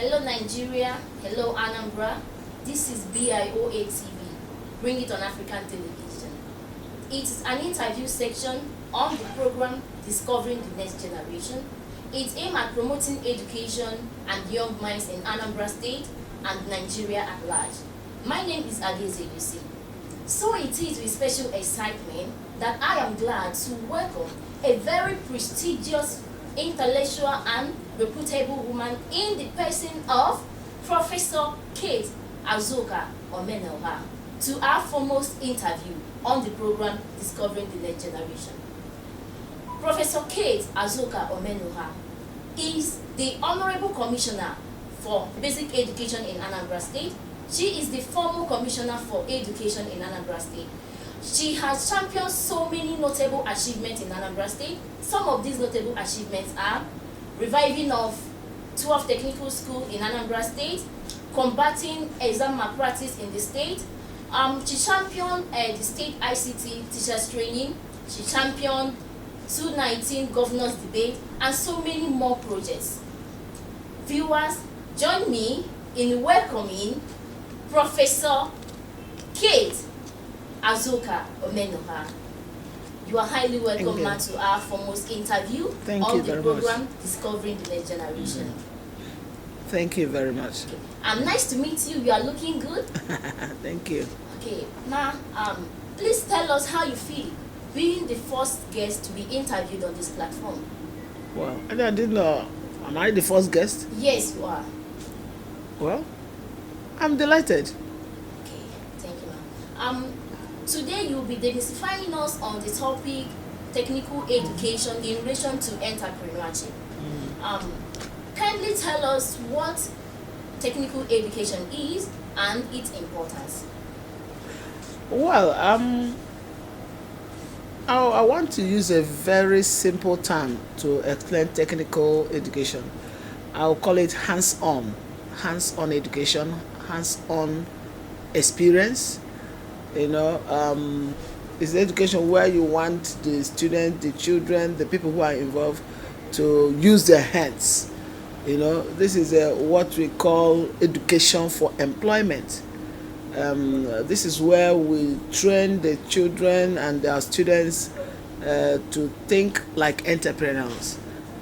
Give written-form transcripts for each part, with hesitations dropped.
Hello Nigeria, hello Anambra. This is BIOAtv. Bring it on African television. It is an interview section on the program Discovering the Next Generation. It's aimed at promoting education and young minds in Anambra State and Nigeria at large. My name is Ageze Lucy. So it is with special excitement that I am glad to welcome a very prestigious, intellectual and reputable woman in the person of Professor Kate Azuka Omenugha to our foremost interview on the program Discovering the Next Generation. Professor Kate Azuka Omenugha is the Honorable Commissioner for Basic Education in Anambra State. She is the former Commissioner for Education in Anambra State. She has championed so many notable achievements in Anambra State. Some of these notable achievements are reviving of 12 technical schools in Anambra State, combating exam malpractice in the state. She championed the state ICT teachers training. She championed 2019 governors debate and so many more projects. Viewers, join me in welcoming Professor Kate Azuka Omenugha. You are highly welcome now to our foremost interview on the program Discovering the Next Generation. Thank you very much. Okay. Nice to meet you. You are looking good. Thank you. Okay, now please tell us how you feel being the first guest to be interviewed on this platform. Well, I didn't know. Am I the first guest? Yes, you are. Well, I'm delighted. Okay, thank you, ma'am. Today you will be demystifying us on the topic technical education in relation to entrepreneurship. Kindly tell us what technical education is and its importance. Well, I want to use a very simple term to explain technical education. I'll call it hands-on education, hands-on experience. It's education where you want the students, the children, the people who are involved to use their hands. This is what we call education for employment. This is where we train the children and our students to think like entrepreneurs.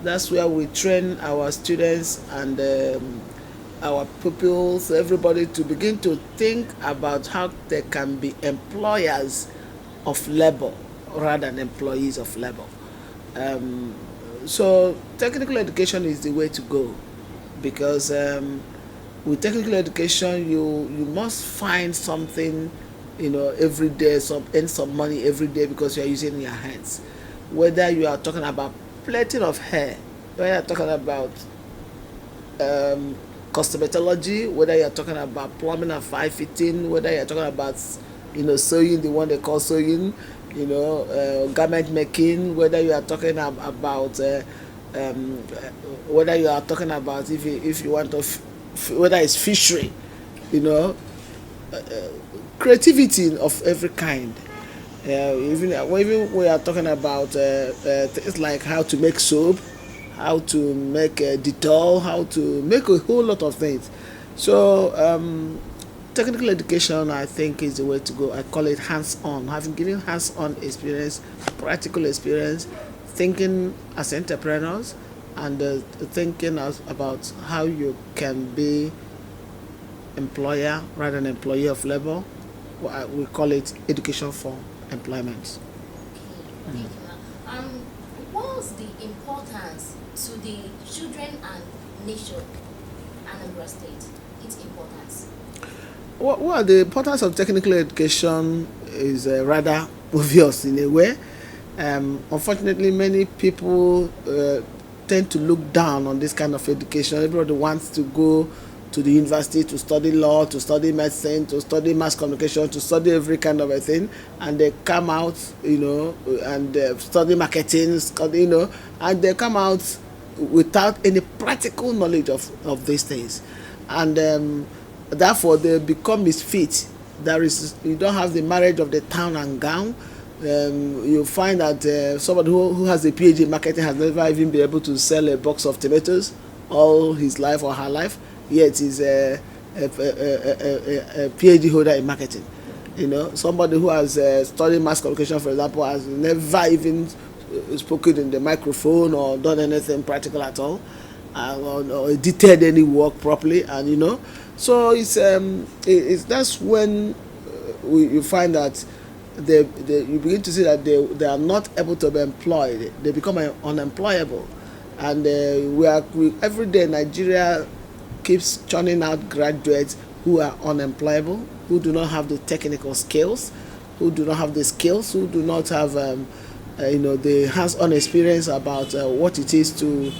That's where we train our students and our pupils, everybody, to begin to think about how they can be employers of labor rather than employees of labor. So technical education is the way to go, because with technical education you must find something every day, earn some money every day, because you are using your hands. Whether you are talking about plaiting of hair, whether you are talking about cosmetology, whether you are talking about plumbing and fire fitting, whether you are talking about sewing, the one they call sewing, garment making, whether you are talking about whether you are talking about if you want to whether it's fishery, creativity of every kind. Even we are talking about things like how to make soap, how to make a Dettol, how to make a whole lot of things. So technical education, I think, is the way to go. I call it hands-on. Having given hands-on experience, practical experience, thinking as entrepreneurs, and thinking about how you can be employer rather than employee of labor. We call it education for employment. Okay, thank you. What's the importance to the children and nation Anambra State? Its importance. Well, the importance of technical education is rather obvious in a way. Unfortunately, many people tend to look down on this kind of education. Everybody wants to go to the university to study law, to study medicine, to study mass communication, to study every kind of a thing, and they come out, and study marketing, and they come out without any practical knowledge of these things, and therefore they become misfit. You don't have the marriage of the town and gown. You find that somebody who has a PhD in marketing has never even been able to sell a box of tomatoes all his life or her life, yet is a PhD holder in marketing. You know, somebody who has studied mass communication, for example, has never even spoken in the microphone or done anything practical at all, or edited any work properly, and you know, so it's that's when you find that you begin to see that they are not able to be employed. They become unemployable, and every day Nigeria keeps churning out graduates who are unemployable, who do not have the technical skills, who do not have the skills, who do not have the hands-on experience about what it is to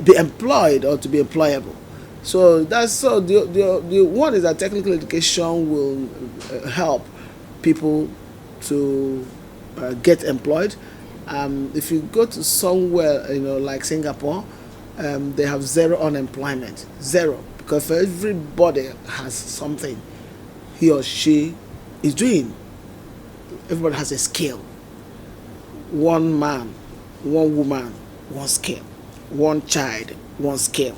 be employed or to be employable. So the one is that technical education will help people to get employed. If you go to somewhere like Singapore, they have zero unemployment, zero, because everybody has something he or she is doing. Everybody has a skill. One man, one woman, one skill. One child, one skill.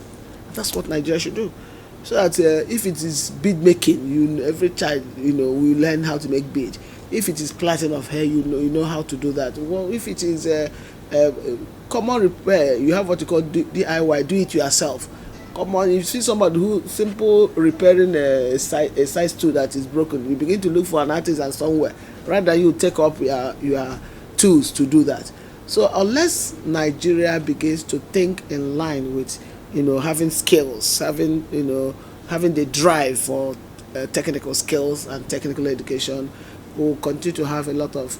That's what Nigeria should do. So that if it is bead making, every child will learn how to make bead. If it is plaiting of hair, you know how to do that. Well, if it is common repair, you have what you call DIY, do it yourself. Come on, you see somebody who simple repairing a size 2 that is broken, you begin to look for an artisan somewhere, rather you take up your tools to do that. So unless Nigeria begins to think in line with having skills, having the drive for technical skills and technical education, we'll continue to have a lot of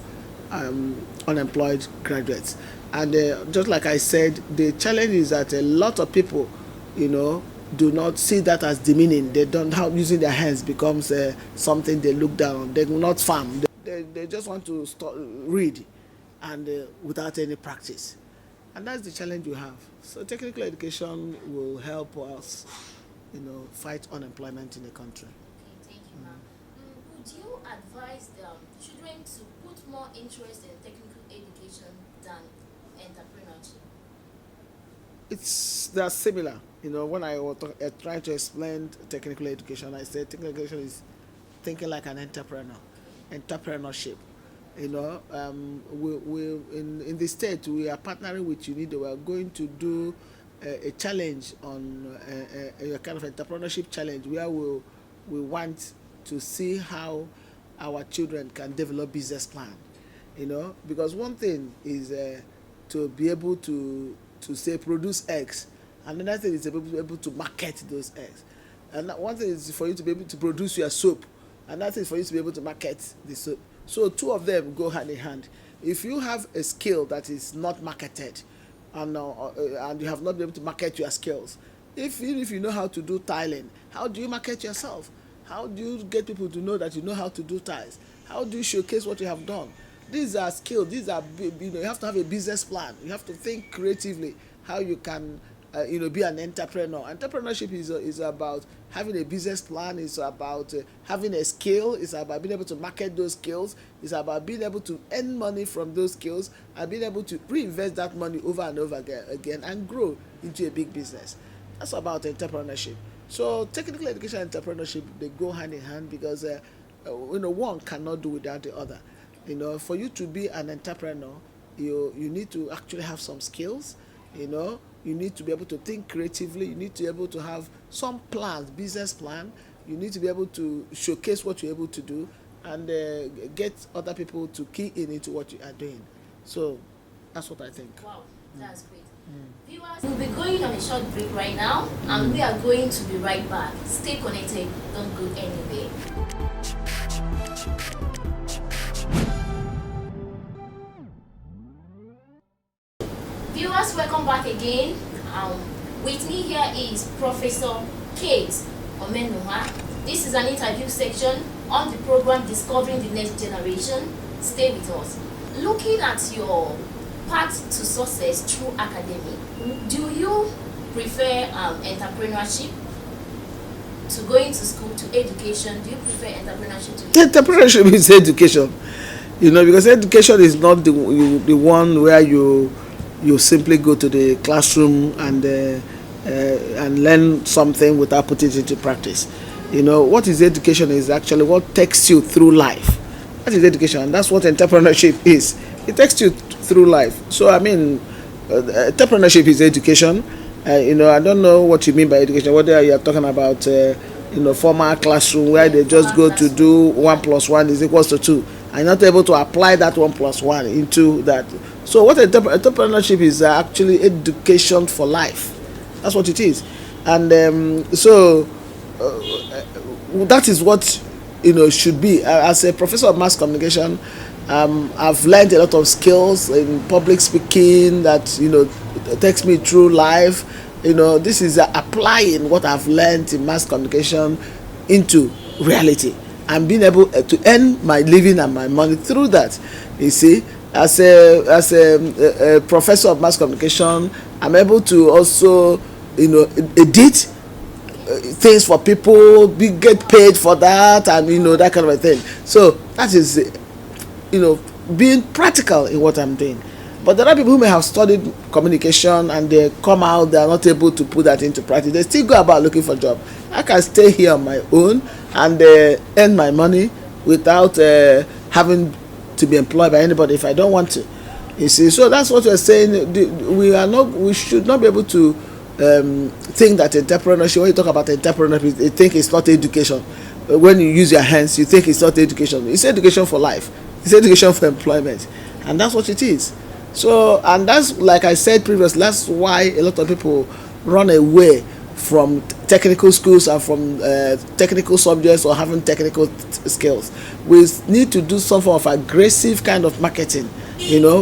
unemployed graduates. And just like I said, the challenge is that a lot of people do not see that as demeaning. They don't have using their hands becomes something they look down on. They will not farm. They just want to read and without any practice. And that's the challenge we have. So technical education will help us fight unemployment in the country. Okay, thank you, ma'am. Would you advise children to put more interest in technical education than entrepreneurship? They're similar. When I was trying to explain technical education, I said technical education is thinking like an entrepreneur, entrepreneurship. We in the state we are partnering with UNIDO. We are going to do a challenge on a kind of entrepreneurship challenge where we want to see how our children can develop business plan. Because one thing is to be able to say produce eggs. Another thing is to be able to market those eggs. And one thing is for you to be able to produce your soap. Another thing is for you to be able to market the soap. So two of them go hand in hand. If you have a skill that is not marketed, and you have not been able to market your skills, even if you know how to do tiling, how do you market yourself? How do you get people to know that you know how to do tiles? How do you showcase what you have done? These are skills. These are you have to have a business plan. You have to think creatively how you can be an entrepreneur. Entrepreneurship is about having a business plan. It's about having a skill. It's about being able to market those skills. It's about being able to earn money from those skills and being able to reinvest that money over and over again and grow into a big business. That's about entrepreneurship. So technical education and entrepreneurship, they go hand in hand because one cannot do without the other. For you to be an entrepreneur, you need to actually have some skills. You need to be able to think creatively. You need to be able to have some plans, business plan. You need to be able to showcase what you're able to do and get other people to key into what you are doing. So that's what I think. Wow, that's great. Viewers, we'll be going on a short break right now, and we are going to be right back. Stay connected, don't go anywhere. Viewers, welcome back again. With me here is Professor Kate Omenugha. This is an interview section on the program Discovering the Next Generation. Stay with us. Looking at your path to success through academy, do you prefer entrepreneurship to going to school, to education? Do you prefer entrepreneurship to education? Entrepreneurship is education, because education is not the one where you you simply go to the classroom and learn something without putting it into practice. What is education is actually what takes you through life. That is education, and that's what entrepreneurship is. It takes you through life. So entrepreneurship is education. I don't know what you mean by education, whether you are talking about formal classroom where they just go to do 1 + 1 is equals to 2, and not able to apply that 1 + 1 into that. So what entrepreneurship is actually education for life. That's what it is. And that is what should be. As a professor of mass communication, I've learned a lot of skills in public speaking that takes me through life. This is applying what I've learned in mass communication into reality and being able to earn my living and my money through that. You see, as a professor of mass communication, I'm able to also edit things for people, get paid for that, and that kind of a thing. So that is being practical in what I'm doing. But there are people who may have studied communication and they come out, they are not able to put that into practice. They still go about looking for a job. I can stay here on my own and earn my money without having to be employed by anybody if I don't want to. You see, so that's what we're saying. We should not be able to think that entrepreneurship, when you talk about entrepreneurship, you think it's not education. When you use your hands, you think it's not education. It's education for life. It's education for employment. And that's what it is. So, and that's, like I said previously, that's why a lot of people run away from technical schools and from technical subjects or having technical skills. We need to do some form of aggressive kind of marketing,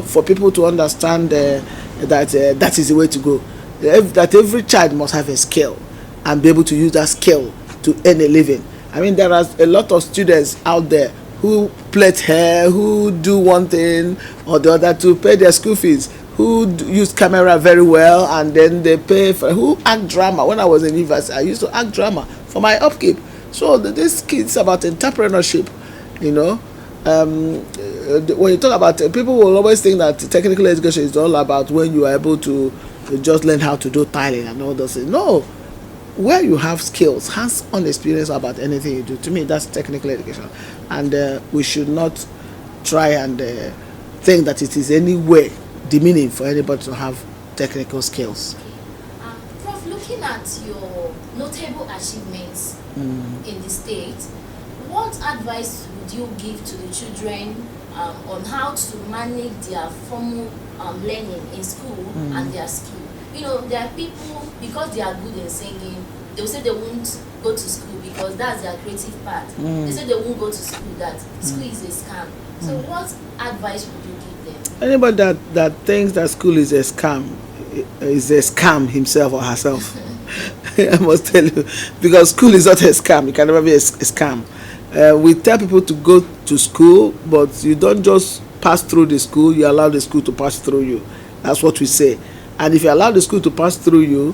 for people to understand that is the way to go. That every child must have a skill and be able to use that skill to earn a living. I mean, there are a lot of students out there who plait hair, who do one thing or the other to pay their school fees, who use camera very well, and then they pay for, who act drama. When I was in university, I used to act drama for my upkeep. So this kid's about entrepreneurship, when you talk about people will always think that technical education is all about when you are able to just learn how to do tiling and all those things. No, where you have skills, hands-on experience about anything you do, to me that's technical education. And we should not try and think that it is any way demeaning for anybody to have technical skills. Prof, looking at your notable achievements in the state, what advice would you give to the children on how to manage their formal learning in school and their skill? There are people, because they are good in singing, they will say they won't go to school because that's their creative part. They say they won't go to school, that school is a scam. So what advice would you give them? Anybody that thinks that school is a scam is a scam himself or herself. I must tell you, because school is not a scam. It can never be a scam. We tell people to go to school, but you don't just pass through the school, you allow the school to pass through you. That's what we say. And if you allow the school to pass through you,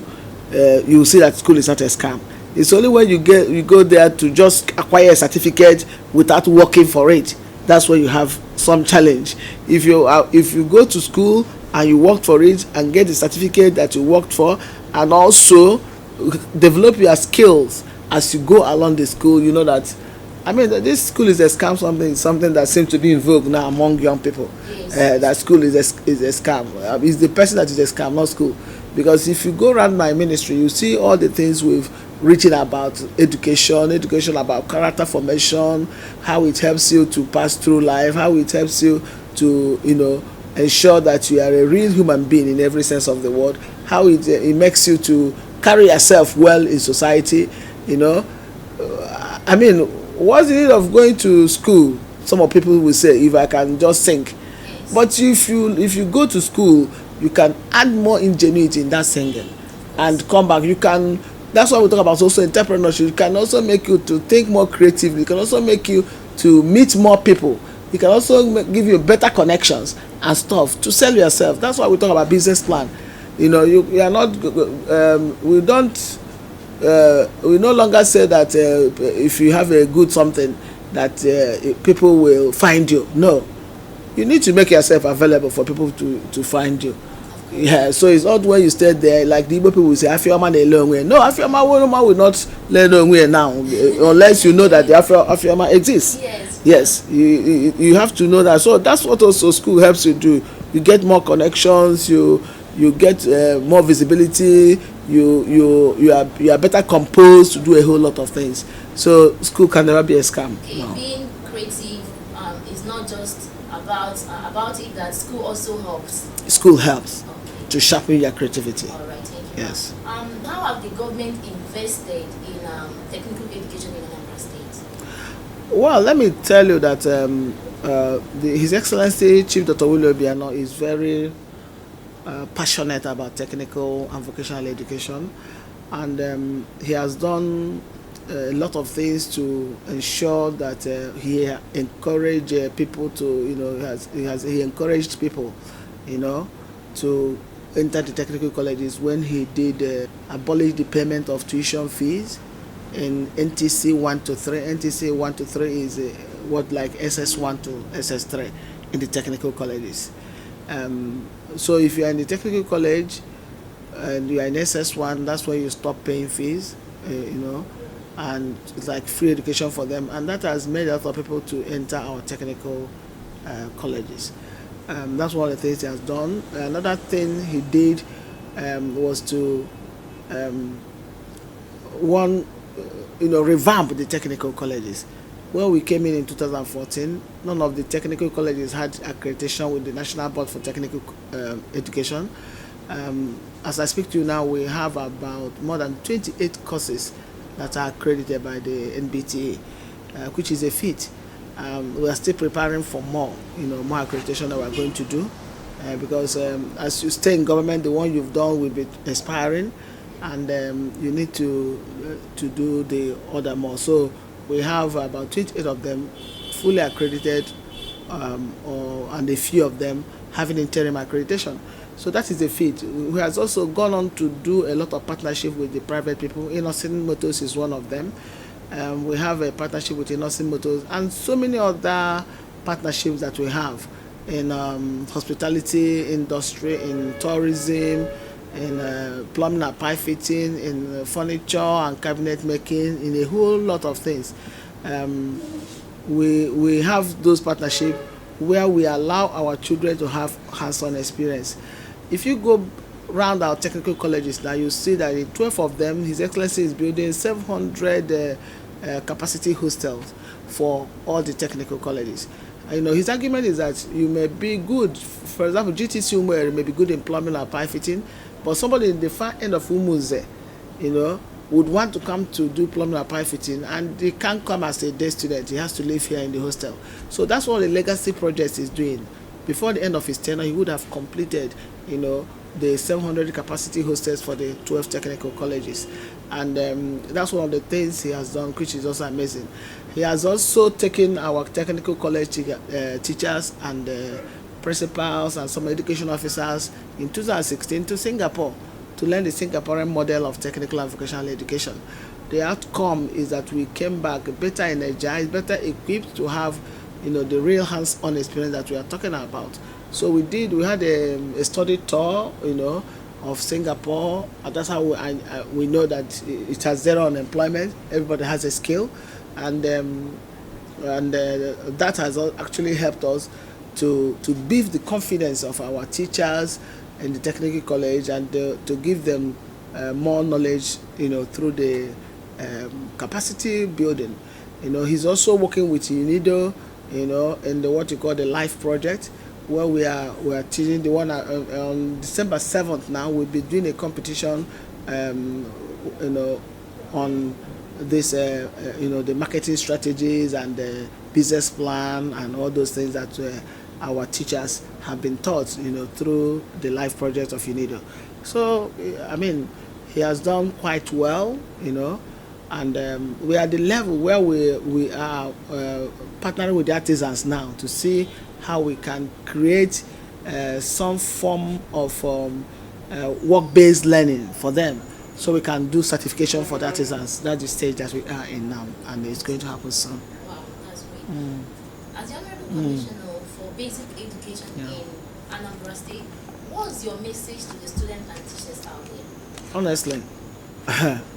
you will see that school is not a scam. It's only when you go there to just acquire a certificate without working for it, that's when you have some challenge. If you go to school and you work for it and get the certificate that you worked for, and also develop your skills as you go along the school, you know that, I mean, this school is a scam, something that seems to be in vogue now among young people. Yes. That school is a scam. It's the person that is a scam, not school. Because if you go around my ministry, you see all the things we've written about education about character formation, how it helps you to pass through life, how it helps you to, ensure that you are a real human being in every sense of the word, how it makes you to carry yourself well in society, I mean, what's the need of going to school? Some of people will say, if I can just sing. Yes. But if you go to school, you can add more ingenuity in that singing and come back. You can. That's why we talk about also entrepreneurship. It can also make you to think more creatively. It can also make you to meet more people. It can also give you better connections and stuff to sell yourself. That's why we talk about business plan. You are not. We don't. We no longer say that if you have a good something that people will find you. No, you need to make yourself available for people to find you. Yeah, so it's not when you stay there like the Igbo people will say Afioma na ele onwe. No, Afioma will not learn onwe now unless you know that the Afioma exists. Yes, you have to know that. So that's what also school helps you do. You get more connections. You get more visibility. You are better composed to do a whole lot of things. So school can never be a scam. Okay, no. Being creative is not just about it. That school also helps. School helps to sharpen your creativity. All right, thank you. Yes. How have the government invested in technical education in Anambra State? Well, let me tell you that His Excellency Chief Dr. Willie Obiano is very passionate about technical and vocational education, and he has done a lot of things to ensure that he encouraged people to, he encouraged people, to enter the technical colleges when he did abolish the payment of tuition fees in NTC 1 to 3. NTC 1 to 3 is what like SS1 to SS3 in the technical colleges. So if you are in the technical college and you are in SS1, that's when you stop paying fees, and it's like free education for them, and that has made a lot of people to enter our technical colleges. That's one of the things he has done. Another thing he did was to revamp the technical colleges. When we came in 2014, none of the technical colleges had accreditation with the National Board for Technical Education. As I speak to you now, we have about more than 28 courses that are accredited by the NBTA, which is a feat. We are still preparing for more accreditation that we are going to do, because as you stay in government, the one you've done will be expiring, and you need to do the other more. So we have about 28 of them fully accredited, and a few of them having interim accreditation. So that is a feat. We has also gone on to do a lot of partnership with the private people. Innocent Motors is one of them. We have a partnership with Innocent Motors and so many other partnerships that we have in hospitality industry, in tourism, in plumbing and pipe fitting, in furniture and cabinet making, in a whole lot of things. We have those partnerships where we allow our children to have hands-on experience. If you go around our technical colleges now, you see that in 12 of them, His Excellency is building 700 capacity hostels for all the technical colleges. His argument is that you may be good, for example, GTC Umwere may be good in plumbing or pipe fitting, but somebody in the far end of Umuze, would want to come to do plumbing or pipe fitting, and they can't come as a day student. He has to live here in the hostel. So that's what the legacy project is doing. Before the end of his tenure, he would have completed, the 700 capacity hostels for the 12 technical colleges. And that's one of the things he has done, which is also amazing. He has also taken our technical college teachers and principals and some education officers in 2016 to Singapore to learn the Singaporean model of technical and vocational education. The outcome is that we came back better energized, better equipped to have the real hands-on experience that we are talking about. So we had a study tour, of Singapore. And that's how we know that it has zero unemployment. Everybody has a skill, and that has actually helped us to build the confidence of our teachers in the technical college, and to give them more knowledge, through the capacity building. He's also working with UNIDO, in the what you call the Life Project, where we are teaching the one on December 7th. Now we'll be doing a competition, on this, the marketing strategies and the business plan and all those things that our teachers have been taught, through the Life Project of UNIDO. So, he has done quite well, and we are at the level where we are partnering with the artisans now to see how we can create some form of work-based learning for them, so we can do certification for the artisans. That's the stage that we are in now, and it's going to happen soon. Wow, that's great. As the Honorable Commissioner for Basic Education in Anambra State, what's your message to the students and teachers out there? Honestly,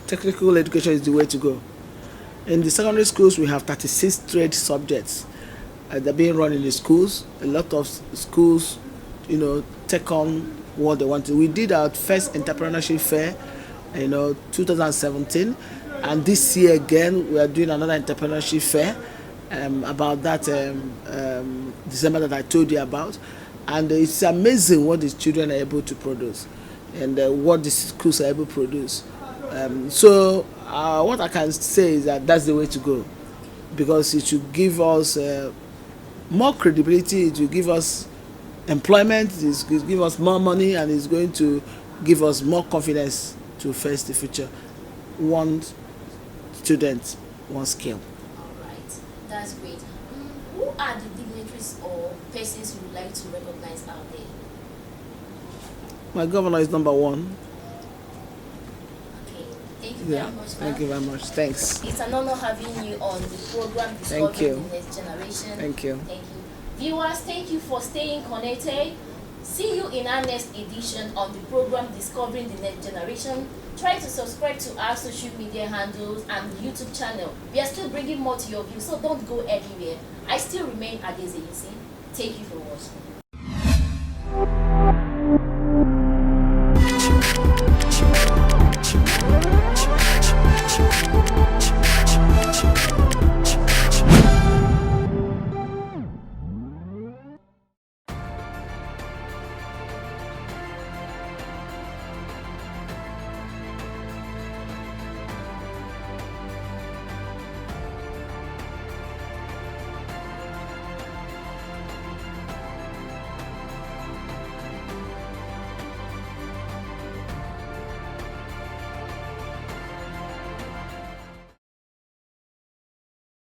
technical education is the way to go. In the secondary schools, we have 36 trade subjects that are being run in the schools. A lot of schools, take on what they want to. We did our first entrepreneurship fair, 2017, and this year again we are doing another entrepreneurship fair about that December that I told you about, and it's amazing what the children are able to produce, and what the schools are able to produce. So what I can say is that that's the way to go, because it should give us more credibility, it will give us employment, it will give us more money, and it's going to give us more confidence to face the future. One student, one skill. All right, that's great. Who are the dignitaries or persons you would like to recognize out there? My governor is number one. Okay, thank you very much. Thank you very much. Thanks. It's an honor having you on the program Thank Discovering you. the Next Generation. Thank you. Thank you. Viewers, thank you for staying connected. See you in our next edition on the program Discovering the Next Generation. Try to subscribe to our social media handles and YouTube channel. We are still bringing more to your view, so don't go anywhere. I still remain Adeze. Thank you for watching.